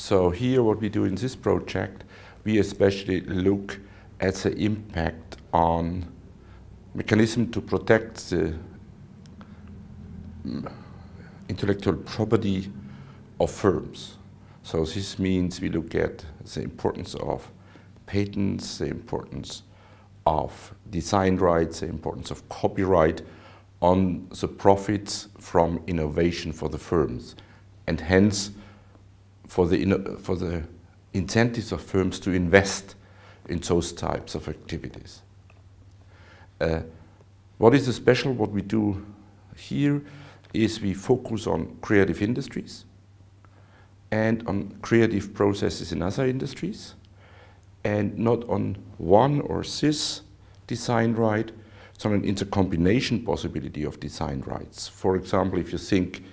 So here what we do in this project, we especially look at the impact on mechanism to protect the intellectual property of firms. So this means we look at the importance of patents, the importance of design rights, the importance of copyright on the profits from innovation for the firms, and hence for the incentives of firms to invest in those types of activities. What is special, what we do here is we focus on creative industries and on creative processes in other industries, and not on one or this design right, sondern in the combination possibility of design rights. For example, if you think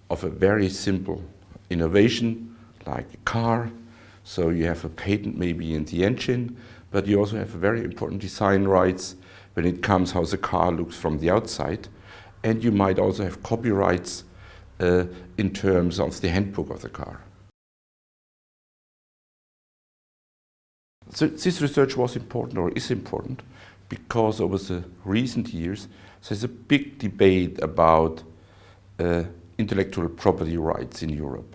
of a very simple innovation like a car, so you have a patent maybe in the engine, but you also have very important design rights when it comes how the car looks from the outside, and you might also have copyrights in terms of the handbook of the car. So this research was important, or is important, because over the recent years there's a big debate about intellectual property rights in Europe.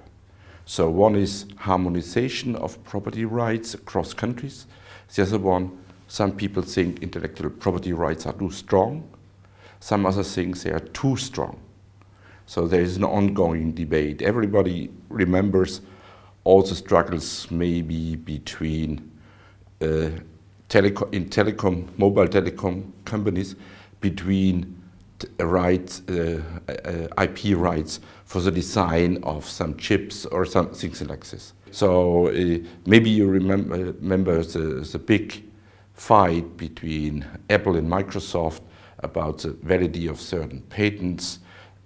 So one is harmonization of property rights across countries. The other one, some people think intellectual property rights are too strong. Some others think they are too strong. So there is an ongoing debate. Everybody remembers all the struggles maybe between mobile telecom companies between IP rights for the design of some chips or some things like this. So maybe you remember the big fight between Apple and Microsoft about the validity of certain patents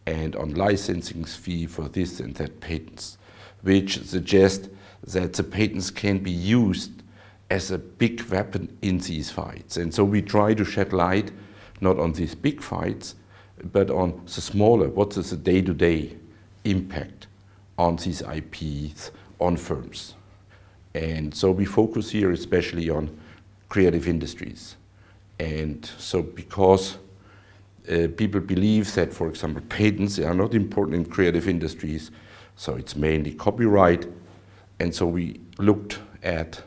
and on licensing fee for this and that patents, which suggest that the patents can be used as a big weapon in these fights. And so we try to shed light not on these big fights, but on the smaller, what is the day-to-day impact on these IPs on firms. And so we focus here especially on creative industries. And so because people believe that, for example, patents are not important in creative industries, so it's mainly copyright. And so we looked at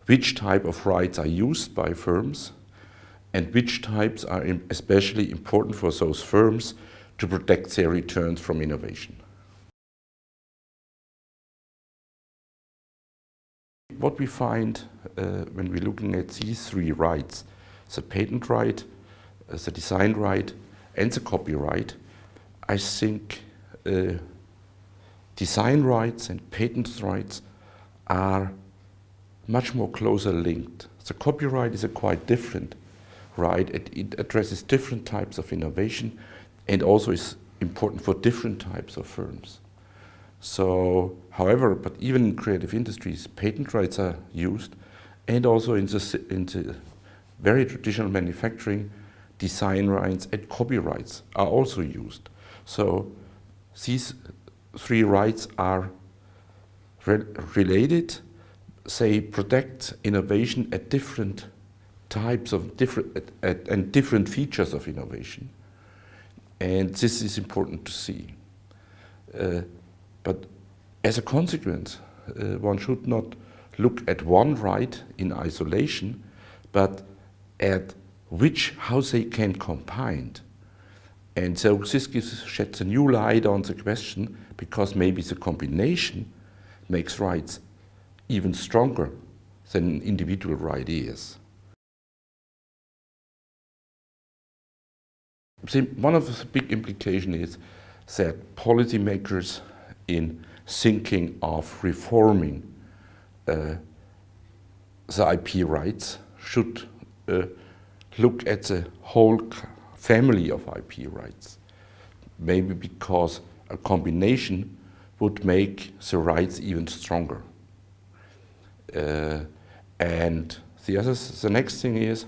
which type of rights are used by firms and which types are especially important for those firms to protect their returns from innovation. What we find when we're looking at these three rights, the patent right, the design right, and the copyright, I think design rights and patent rights are much more closer linked. The copyright is a quite different right. It addresses different types of innovation and also is important for different types of firms. So, however, but even in creative industries, patent rights are used, and also in the very traditional manufacturing, design rights and copyrights are also used. So these three rights are related. They protect innovation at different types of and different features of innovation. And this is important to see. But as a consequence, one should not look at one right in isolation, but at how they can combine. And so this sheds a new light on the question, because maybe the combination makes rights even stronger than an individual right is. See, one of the big implications is that policymakers in thinking of reforming the IP rights should look at the whole family of IP rights. Maybe because a combination would make the rights even stronger. And the next thing is,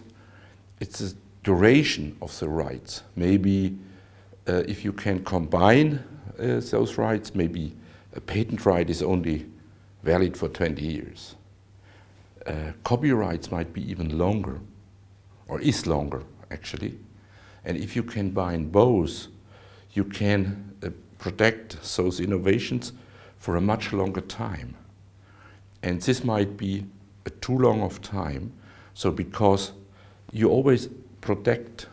it's the duration of the rights. Maybe if you can combine those rights, maybe a patent right is only valid for 20 years. Copyrights might be even longer, or is longer actually. And if you can bind both, you can protect those innovations for a much longer time. And this might be too long of time, so because you always protect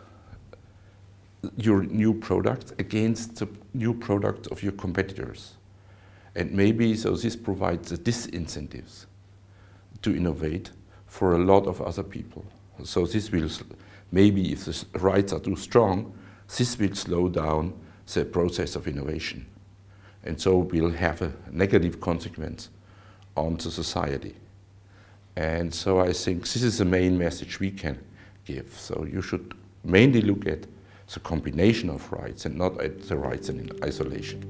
your new product against the new product of your competitors. And maybe, so this provides the disincentives to innovate for a lot of other people. So this will, maybe if the rights are too strong, this will slow down the process of innovation. And so will have a negative consequence on the society. And so I think this is the main message we can give. So you should mainly look at the combination of rights and not at the rights in isolation.